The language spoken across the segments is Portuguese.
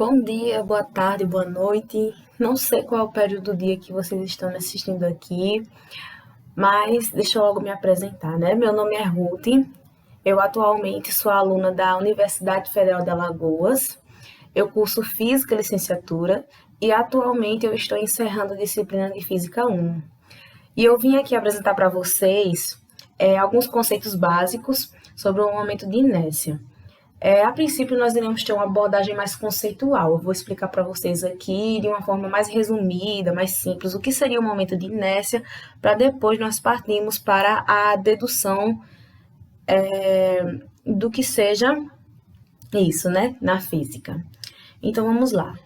Bom dia, boa tarde, boa noite. Não sei qual é o período do dia que vocês estão me assistindo aqui, mas deixa eu logo me apresentar, né? Meu nome é Ruth, eu atualmente sou aluna da Universidade Federal de Alagoas, eu curso Física Licenciatura e atualmente eu estou encerrando a disciplina de Física 1. E eu vim aqui apresentar para vocês alguns conceitos básicos sobre o momento de inércia. A princípio, nós iremos ter uma abordagem mais conceitual. Eu vou explicar para vocês aqui de uma forma mais resumida, mais simples, o que seria o momento de inércia, para depois nós partirmos para a dedução do que seja isso, né, na física. Então, vamos lá.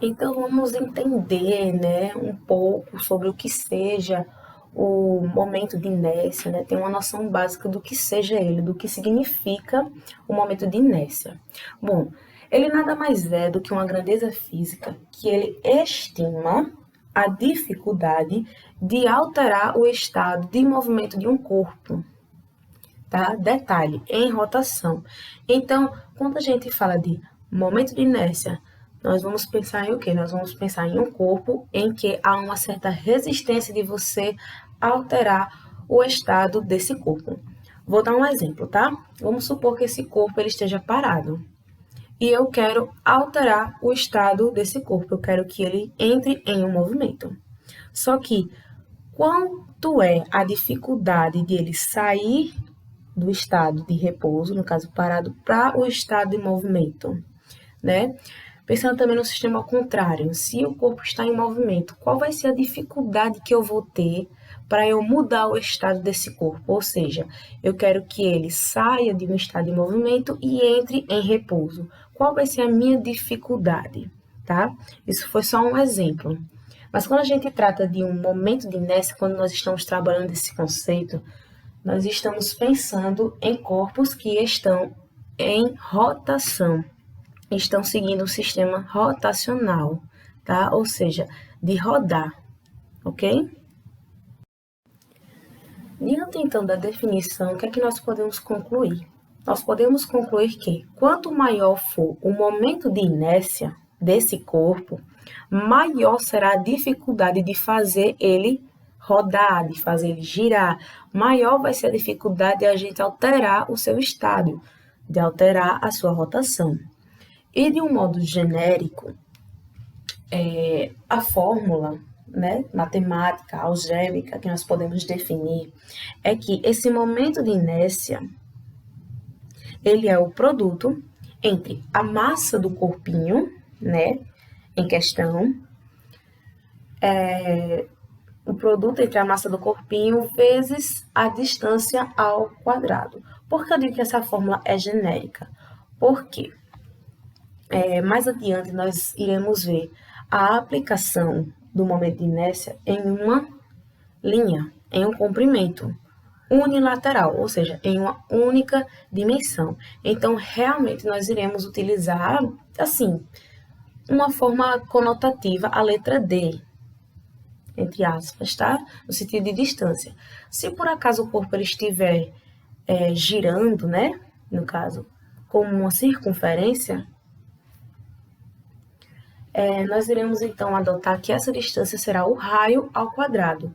Então, vamos entender, né, um pouco sobre o que seja o momento de inércia, né? Ter uma noção básica do que seja ele, do que significa o momento de inércia. Bom, ele nada mais é do que uma grandeza física que ele estima a dificuldade de alterar o estado de movimento de um corpo, tá? Detalhe, em rotação. Então, quando a gente fala de momento de inércia, nós vamos pensar em o quê? Nós vamos pensar em um corpo em que há uma certa resistência de você alterar o estado desse corpo. Vou dar um exemplo, tá? Vamos supor que esse corpo ele esteja parado. E eu quero alterar o estado desse corpo. Eu quero que ele entre em um movimento. Só que, quanto é a dificuldade de ele sair do estado de repouso, no caso parado, para o estado de movimento, né? Pensando também no sistema contrário, se o corpo está em movimento, qual vai ser a dificuldade que eu vou ter para eu mudar o estado desse corpo? Ou seja, eu quero que ele saia de um estado de movimento e entre em repouso. Qual vai ser a minha dificuldade, tá? Isso foi só um exemplo. Mas quando a gente trata de um momento de inércia, quando nós estamos trabalhando esse conceito, nós estamos pensando em corpos que estão em rotação, estão seguindo o sistema rotacional, tá? Ou seja, de rodar, ok? Diante então da definição, o que é que nós podemos concluir? Nós podemos concluir que quanto maior for o momento de inércia desse corpo, maior será a dificuldade de fazer ele rodar, de fazer ele girar, maior vai ser a dificuldade de a gente alterar o seu estado, de alterar a sua rotação. E de um modo genérico, a fórmula, né, matemática, algébrica, que nós podemos definir, é que esse momento de inércia, ele é o produto entre a massa do corpinho, né, em questão, o produto entre a massa do corpinho vezes a distância ao quadrado. Por que eu digo que essa fórmula é genérica? Porque mais adiante nós iremos ver a aplicação do momento de inércia em uma linha, em um comprimento unilateral, ou seja, em uma única dimensão. Então, realmente, nós iremos utilizar, assim, uma forma conotativa, a letra D, entre aspas, tá? No sentido de distância. Se por acaso o corpo ele estiver girando, né? No caso, como uma circunferência, nós iremos então adotar que essa distância será o raio ao quadrado.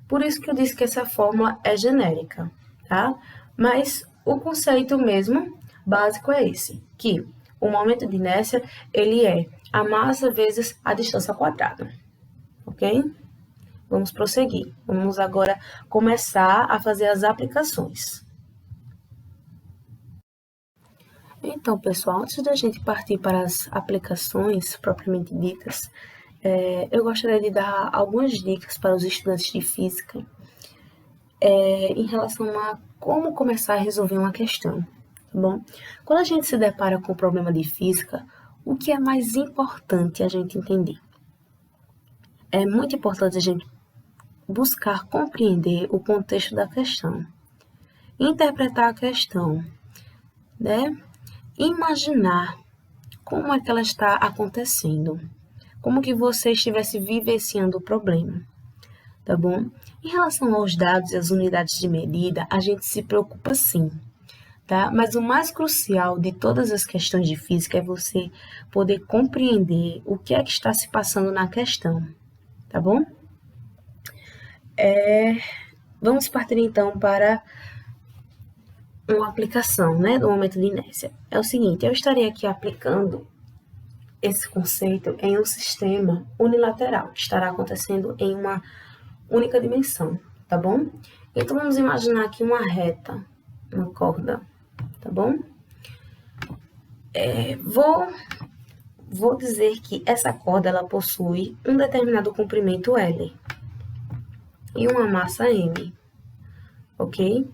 Por isso que eu disse que essa fórmula é genérica, tá? Mas o conceito mesmo básico é esse, que o momento de inércia, ele é a massa vezes a distância ao quadrado, ok? Vamos prosseguir. Vamos agora começar a fazer as aplicações. Então, pessoal, antes da gente partir para as aplicações propriamente ditas, eu gostaria de dar algumas dicas para os estudantes de física em relação a como começar a resolver uma questão, tá bom? Quando a gente se depara com um problema de física, o que é mais importante a gente entender? É muito importante a gente buscar compreender o contexto da questão, interpretar a questão, né? Imaginar como é que ela está acontecendo, como que você estivesse vivenciando o problema, tá bom? Em relação aos dados e às unidades de medida, a gente se preocupa sim, tá? Mas o mais crucial de todas as questões de física é você poder compreender o que é que está se passando na questão, tá bom? Vamos partir então para uma aplicação, né, do momento de inércia. É o seguinte, eu estarei aqui aplicando esse conceito em um sistema unilateral, que estará acontecendo em uma única dimensão, tá bom? Então, vamos imaginar aqui uma reta, uma corda, tá bom? Vou dizer que essa corda, ela possui um determinado comprimento L e uma massa M, ok?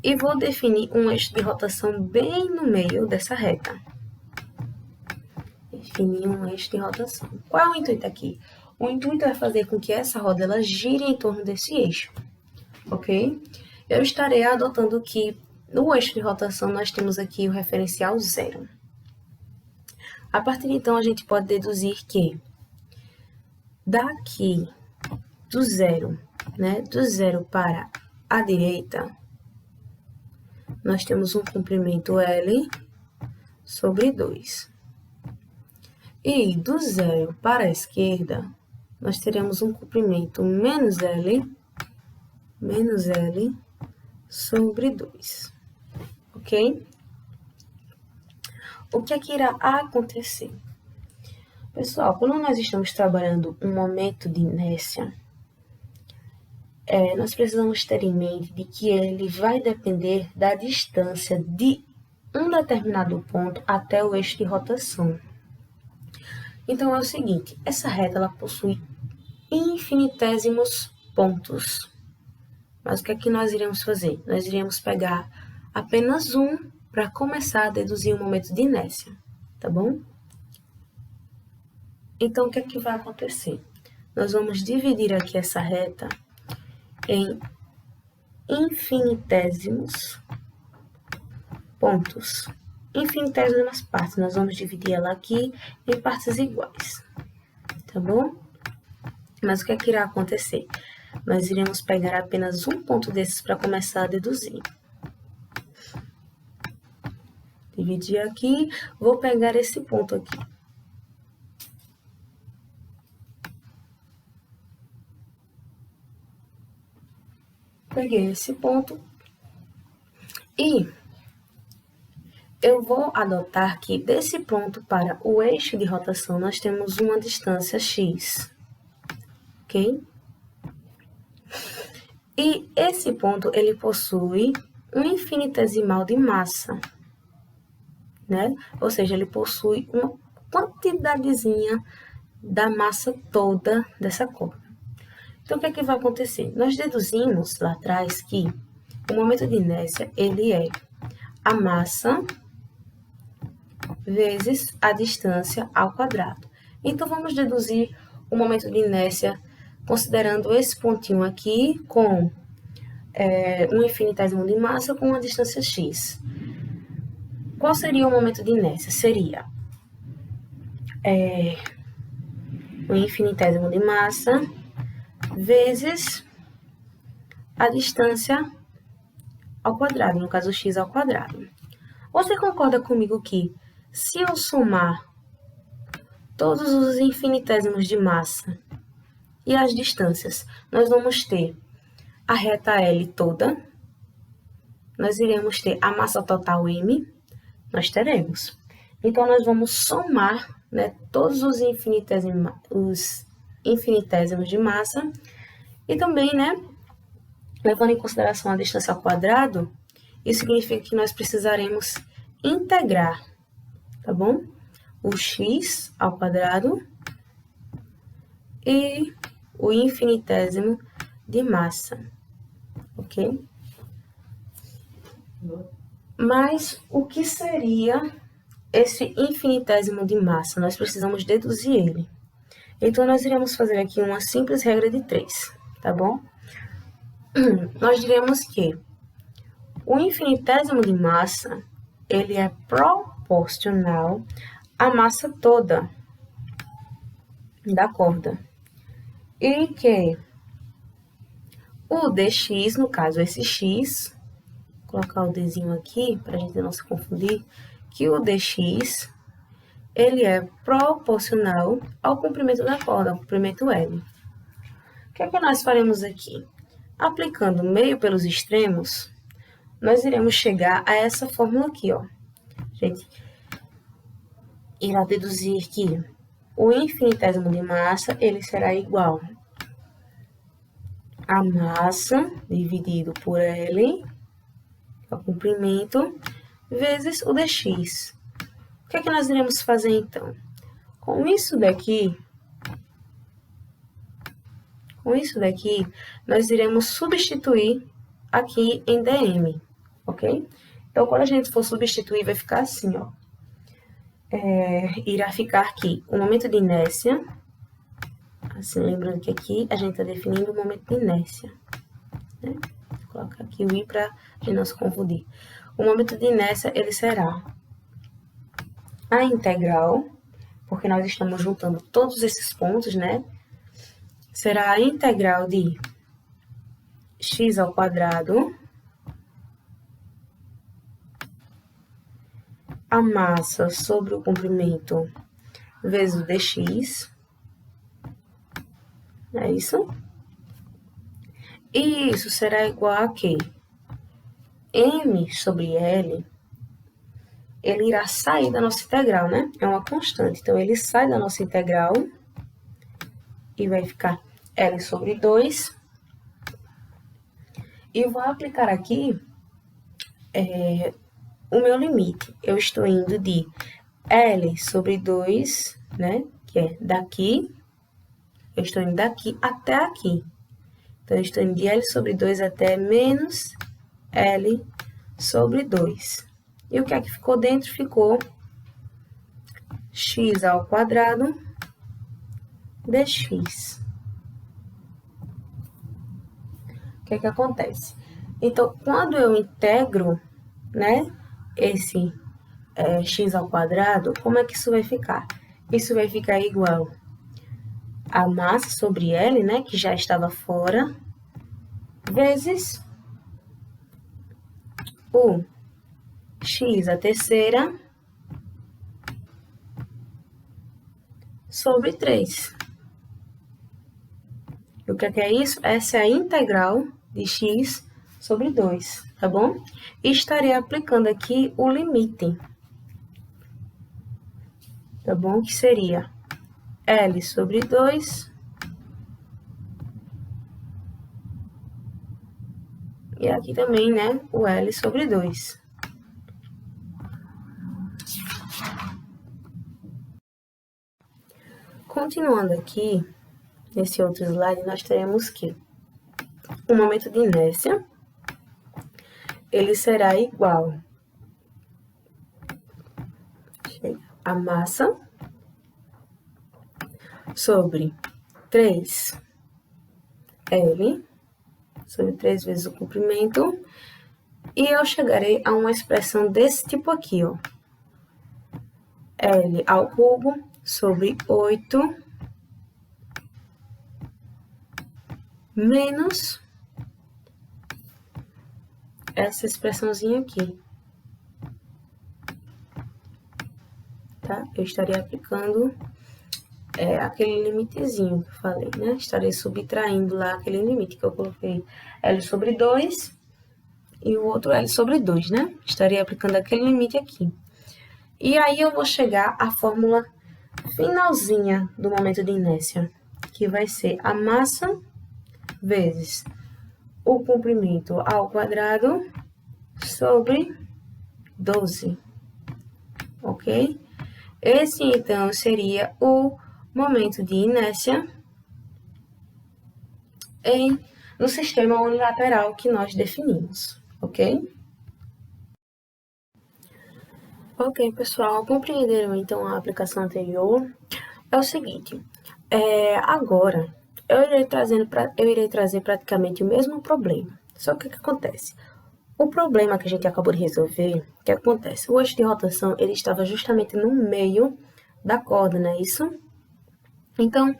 E vou definir um eixo de rotação bem no meio dessa reta. Definir um eixo de rotação. Qual é o intuito aqui? O intuito é fazer com que essa roda ela gire em torno desse eixo, ok? Eu estarei adotando que no eixo de rotação nós temos aqui o referencial zero. A partir de então a gente pode deduzir que daqui do zero, né, do zero para a direita, nós temos um comprimento L sobre 2. E do zero para a esquerda, nós teremos um comprimento menos L sobre 2. Ok? O que é que irá acontecer? Pessoal, quando nós estamos trabalhando um momento de inércia, nós precisamos ter em mente de que ele vai depender da distância de um determinado ponto até o eixo de rotação. Então, é o seguinte, essa reta ela possui infinitésimos pontos. Mas o que é que nós iremos fazer? Nós iremos pegar apenas um para começar a deduzir o momento de inércia, tá bom? Então, o que é que vai acontecer? Nós vamos dividir aqui essa reta em infinitésimos pontos. Infinitésimas partes, nós vamos dividir ela aqui em partes iguais, tá bom? Mas o que é que irá acontecer? Nós iremos pegar apenas um ponto desses para começar a deduzir. Dividir aqui, vou pegar esse ponto aqui. Peguei esse ponto e eu vou adotar que desse ponto para o eixo de rotação nós temos uma distância x, ok? E esse ponto ele possui um infinitesimal de massa, né? Ou seja, ele possui uma quantidadezinha da massa toda dessa corda. Então, o que é que vai acontecer? Nós deduzimos lá atrás que o momento de inércia, ele é a massa vezes a distância ao quadrado. Então, vamos deduzir o momento de inércia considerando esse pontinho aqui com um infinitésimo de massa com a distância x. Qual seria o momento de inércia? Seria o infinitésimo de massa vezes a distância ao quadrado, no caso x ao quadrado. Você concorda comigo que se eu somar todos os infinitésimos de massa e as distâncias, nós vamos ter a reta L toda, nós iremos ter a massa total M, nós teremos. Então, nós vamos somar, né, todos os infinitésimos de massa e também, né, levando em consideração a distância ao quadrado, isso significa que nós precisaremos integrar, tá bom? O x ao quadrado e o infinitésimo de massa, ok? Mas o que seria esse infinitésimo de massa? Nós precisamos deduzir ele. Então, nós iremos fazer aqui uma simples regra de 3, tá bom? Nós diremos que o infinitésimo de massa, ele é proporcional à massa toda da corda. E que o dx, no caso esse x, colocar o Dzinho aqui, para a gente não se confundir, que o dx, ele é proporcional ao comprimento da corda, ao comprimento L. O que é que nós faremos aqui? Aplicando meio pelos extremos, nós iremos chegar a essa fórmula aqui, ó. Gente, irá deduzir que o infinitésimo de massa, ele será igual a massa dividido por L, o comprimento, vezes o dx. O que é que nós iremos fazer, então? Com isso daqui, nós iremos substituir aqui em dm, ok? Então, quando a gente for substituir, vai ficar assim, ó. Irá ficar aqui o momento de inércia. Assim, lembrando que aqui a gente está definindo o momento de inércia, né? Vou colocar aqui o i para a gente não se confundir. O momento de inércia, ele será a integral, porque nós estamos juntando todos esses pontos, né? Será a integral de x ao quadrado, a massa sobre o comprimento vezes o dx, é isso? E isso será igual a quê? M sobre L, ele irá sair da nossa integral, né? É uma constante, então ele sai da nossa integral e vai ficar L sobre 2. E vou aplicar aqui o meu limite. Eu estou indo de L sobre 2, né? Que é daqui. Eu estou indo daqui até aqui. Então, eu estou indo de L sobre 2 até menos L sobre 2. E o que é que ficou dentro? Ficou x ao quadrado dx. O que é que acontece? Então, quando eu integro, né, esse x ao quadrado, como é que isso vai ficar? Isso vai ficar igual a massa sobre L, né, que já estava fora, vezes o x à terceira sobre 3. E o que é isso? Essa é a integral de x sobre 2, tá bom? E estarei aplicando aqui o limite, tá bom? Que seria L sobre 2 e aqui também, né, o L sobre 2. Continuando aqui, nesse outro slide, nós teremos que o momento de inércia, ele será igual a massa sobre 3L, sobre 3 vezes o comprimento, e eu chegarei a uma expressão desse tipo aqui, ó. L ao cubo sobre 8 menos essa expressãozinha aqui, tá? Eu estaria aplicando aquele limitezinho que eu falei, né? Estarei subtraindo lá aquele limite que eu coloquei L sobre 2 e o outro L sobre 2, né? Estarei aplicando aquele limite aqui. E aí eu vou chegar à fórmula finalzinha do momento de inércia, que vai ser a massa vezes o comprimento ao quadrado sobre 12, ok? Esse, então, seria o momento de inércia no sistema unilateral que nós definimos, ok? Ok, pessoal, compreenderam, então, a aplicação anterior? É o seguinte, agora, eu irei trazer praticamente o mesmo problema, só que o que acontece? O problema que a gente acabou de resolver, o que acontece? O eixo de rotação, ele estava justamente no meio da corda, não é isso? Então,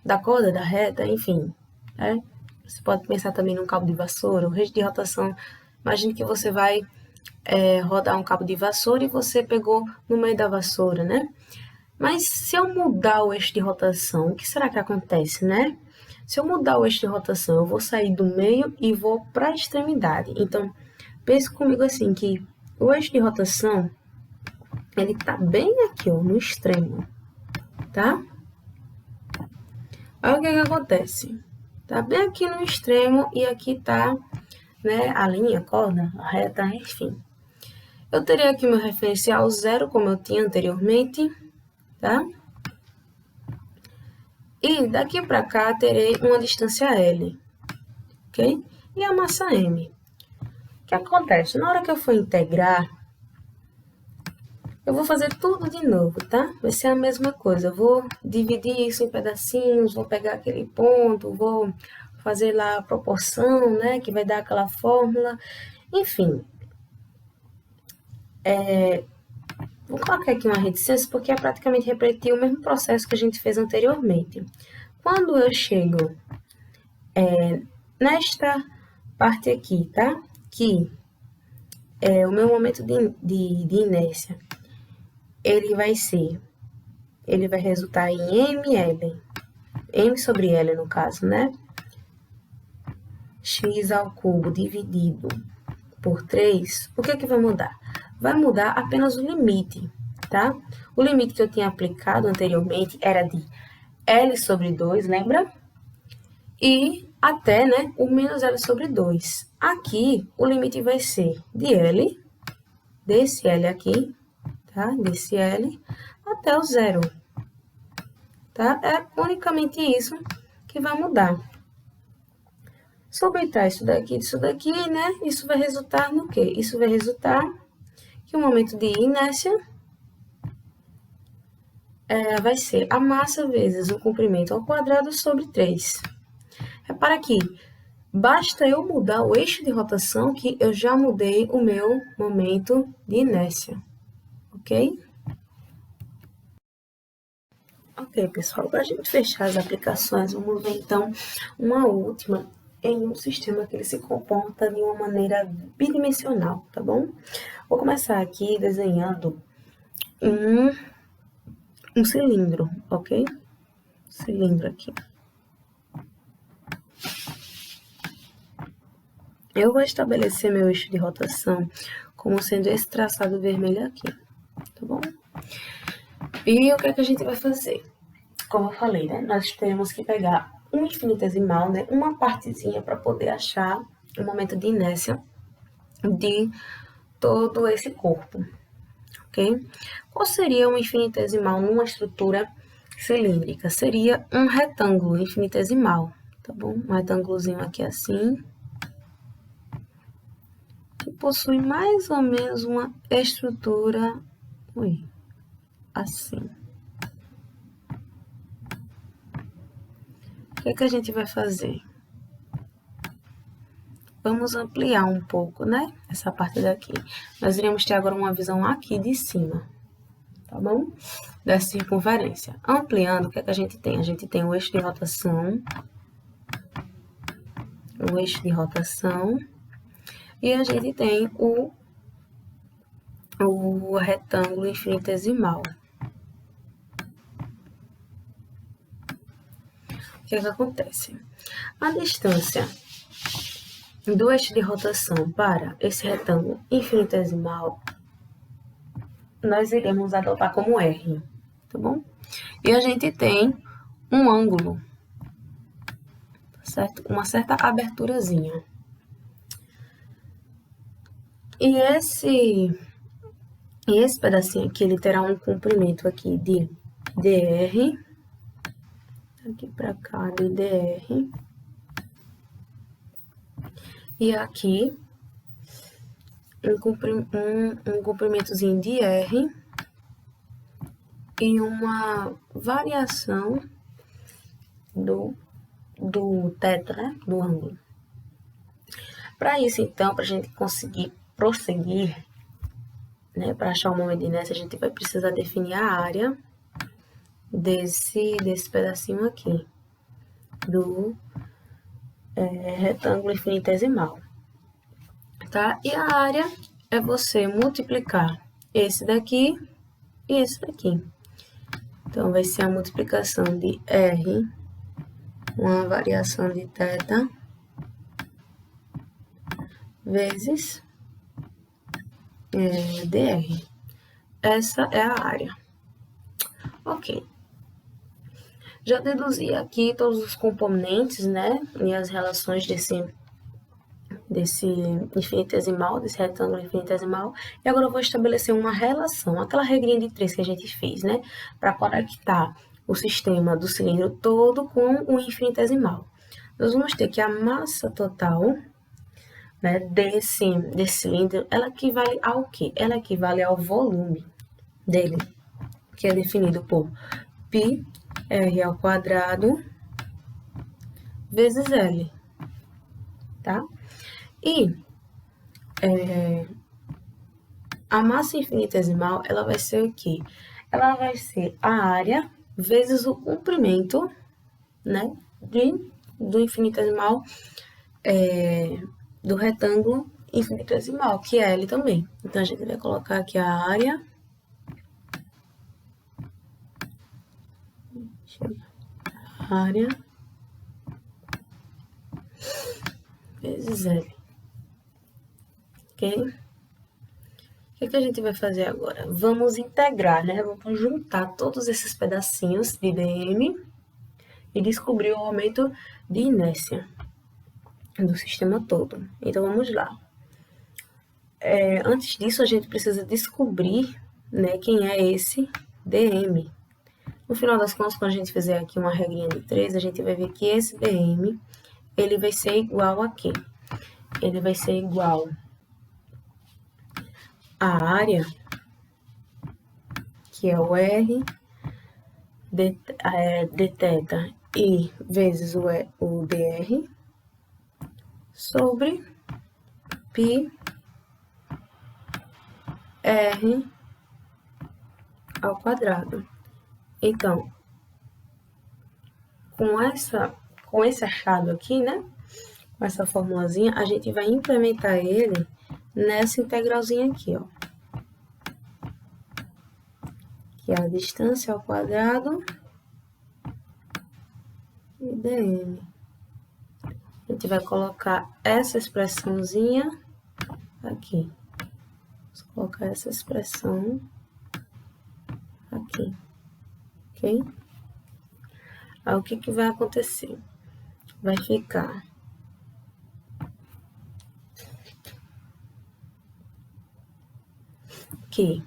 da corda, da reta, enfim, né? Você pode pensar também num cabo de vassoura, o eixo de rotação Imagine que você vai rodar um cabo de vassoura e você pegou no meio da vassoura, né? Mas se eu mudar o eixo de rotação, o que será que acontece, né? Se eu mudar o eixo de rotação, eu vou sair do meio e vou para a extremidade. Então, pense comigo assim, que o eixo de rotação, ele tá bem aqui, ó, no extremo, tá? Olha o que acontece. Tá bem aqui no extremo e aqui tá, né, a linha, a corda, a reta, enfim. Eu teria aqui meu referencial 0, como eu tinha anteriormente, tá? E daqui para cá terei uma distância L, ok? E a massa M. O que acontece? Na hora que eu for integrar, eu vou fazer tudo de novo, tá? Vai ser a mesma coisa. Eu vou dividir isso em pedacinhos, vou pegar aquele ponto, vou fazer lá a proporção, né? Que vai dar aquela fórmula. Enfim. Vou colocar aqui uma reticência porque é praticamente repetir o mesmo processo que a gente fez anteriormente. Quando eu chego nesta parte aqui, tá? Que é o meu momento de inércia, ele vai resultar em ml, m sobre l no caso, né? X ao cubo dividido por 3, o que é que vai mudar? Vai mudar apenas o limite, tá? O limite que eu tinha aplicado anteriormente era de L sobre 2, lembra? E até, né, o menos L sobre 2. Aqui, o limite vai ser de L, desse L aqui, tá? Desse L, até o zero, tá? É unicamente isso que vai mudar. Subtrair isso daqui disso daqui, né? Isso vai resultar no quê? Isso vai resultar que o momento de inércia vai ser a massa vezes o comprimento ao quadrado sobre 3. Repara que basta eu mudar o eixo de rotação que eu já mudei o meu momento de inércia, ok? Ok, pessoal, para a gente fechar as aplicações, vamos ver então uma última em um sistema que ele se comporta de uma maneira bidimensional, tá bom? Vou começar aqui desenhando um cilindro, ok? Cilindro aqui. Eu vou estabelecer meu eixo de rotação como sendo esse traçado vermelho aqui, tá bom? E o que é que a gente vai fazer? Como eu falei, né? Nós teremos que pegar um infinitesimal, né? Uma partezinha para poder achar o momento de inércia de todo esse corpo, ok? Qual seria um infinitesimal numa estrutura cilíndrica? Seria um retângulo infinitesimal, tá bom? Um retângulozinho aqui assim, que possui mais ou menos uma estrutura, assim. O que é que a gente vai fazer? Vamos ampliar um pouco, né? Essa parte daqui. Nós iremos ter agora uma visão aqui de cima, tá bom? Da circunferência. Ampliando, o que é que a gente tem? A gente tem o eixo de rotação, e a gente tem o retângulo infinitesimal. O que é que acontece? A distância do eixo de rotação para esse retângulo infinitesimal, nós iremos adotar como R, tá bom? E a gente tem um ângulo, certo? Uma certa aberturazinha. E esse pedacinho aqui, ele terá um comprimento aqui de dr, aqui para cá de dr, e aqui um comprimentozinho de r e uma variação do teta, né, do ângulo. Para isso, então, para a gente conseguir prosseguir, né, para achar o momento de inércia, a gente vai precisar definir a área desse pedacinho aqui, do retângulo infinitesimal, tá? E a área é você multiplicar esse daqui e esse daqui. Então, vai ser a multiplicação de R, uma variação de θ, vezes dr. Essa é a área. Ok. Já deduzi aqui todos os componentes, né? E as relações desse infinitesimal, desse retângulo infinitesimal. E agora eu vou estabelecer uma relação, aquela regrinha de 3 que a gente fez, né? Para conectar o sistema do cilindro todo com o infinitesimal. Nós vamos ter que a massa total, né, desse cilindro, ela equivale ao quê? Ela equivale ao volume dele, que é definido por π r ao quadrado vezes L, tá? E a massa infinitesimal, ela vai ser o quê? Ela vai ser a área vezes o comprimento, né, do infinitesimal, do retângulo infinitesimal, que é L também. Então, a gente vai colocar aqui a área vezes L, ok? O que a gente vai fazer agora? Vamos integrar, né? Vamos juntar todos esses pedacinhos de dm e descobrir o aumento de inércia do sistema todo. Então, vamos lá. Antes disso, a gente precisa descobrir, né, quem é esse dm. No final das contas, quando a gente fizer aqui uma regrinha de 3, a gente vai ver que esse dm, ele vai ser igual a quê? Ele vai ser igual à área, que é o R de θ I vezes o dr, sobre π r ao quadrado. Então, com esse achado aqui, né? Com essa formulazinha, a gente vai implementar ele nessa integralzinha aqui, ó. Que é a distância ao quadrado e dm. A gente vai colocar essa expressãozinha aqui. Vamos colocar essa expressão aqui, ok? Aí, o que vai acontecer? Vai ficar que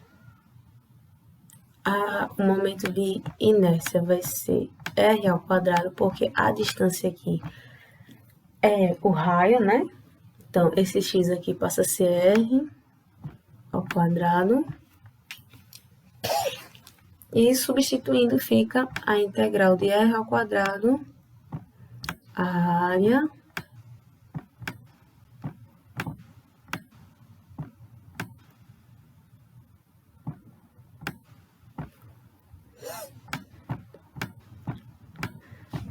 o momento de inércia vai ser R ao quadrado, porque a distância aqui é o raio, né? Então, esse x aqui passa a ser R ao quadrado. E substituindo fica a integral de R ao quadrado, a área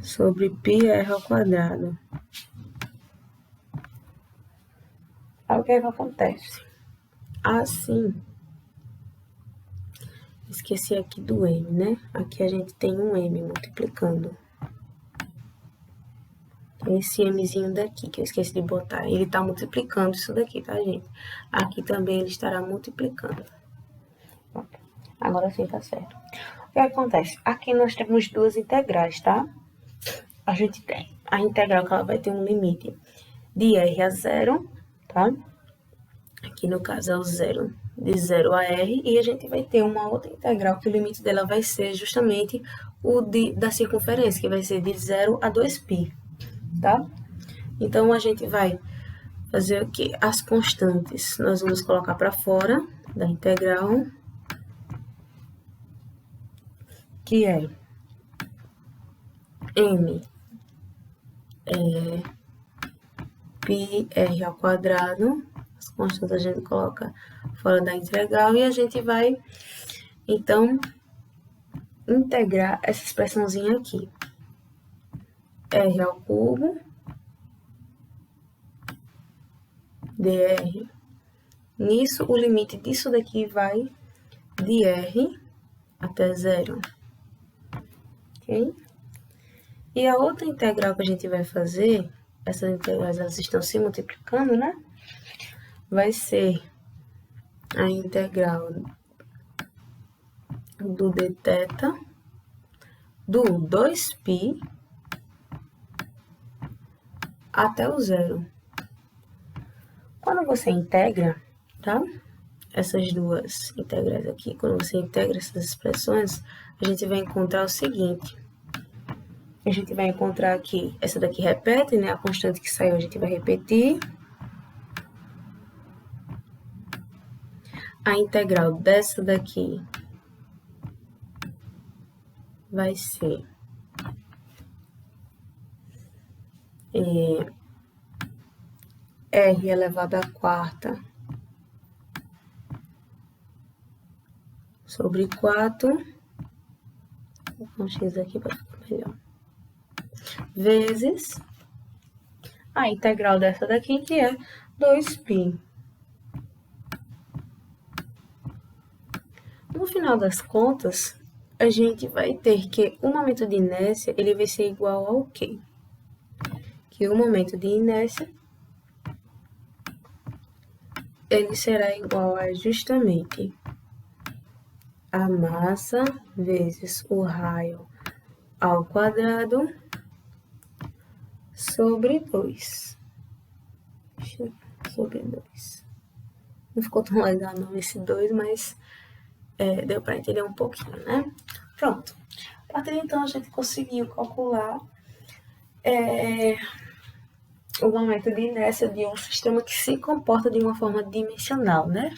sobre πr ao quadrado. Aí o que é que acontece? Assim, esqueci aqui do m, né? Aqui a gente tem um m multiplicando. Esse mzinho daqui, que eu esqueci de botar, ele tá multiplicando isso daqui, tá, gente? Aqui também ele estará multiplicando. Agora sim tá certo. O que acontece? Aqui nós temos duas integrais, tá? A gente tem a integral que ela vai ter um limite de r a zero, tá? Aqui no caso é o zero, de 0 a r, e a gente vai ter uma outra integral que o limite dela vai ser justamente o da circunferência, que vai ser de 0 a 2π, tá? Então, a gente vai fazer o quê? As constantes nós vamos colocar para fora da integral, que é m πr ao quadrado. As constantes a gente coloca fora da integral e a gente vai, então, integrar essa expressãozinha aqui. R ao cubo dr. Nisso, o limite disso daqui vai de R até 0. Ok? E a outra integral que a gente vai fazer, essas integrais elas estão se multiplicando, né? Vai ser a integral do dθ do 2π até o 0. Quando você integra, tá? Essas duas integrais aqui, quando você integra essas expressões, a gente vai encontrar o seguinte. A gente vai encontrar aqui, essa daqui repete, né? A constante que saiu a gente vai repetir. A integral dessa daqui vai ser R elevado à quarta sobre 4. Vou colocar um x aqui para ficar melhor. Vezes a integral dessa daqui, que é 2π. No final das contas, a gente vai ter que o momento de inércia, ele vai ser igual ao quê? Que o momento de inércia, ele será igual a justamente a massa vezes o raio ao quadrado sobre 2. Sobre 2. Não ficou tão legal não esse 2, mas deu para entender um pouquinho, né? Pronto. A partir de então, a gente conseguiu calcular o momento de inércia de um sistema que se comporta de uma forma dimensional, né?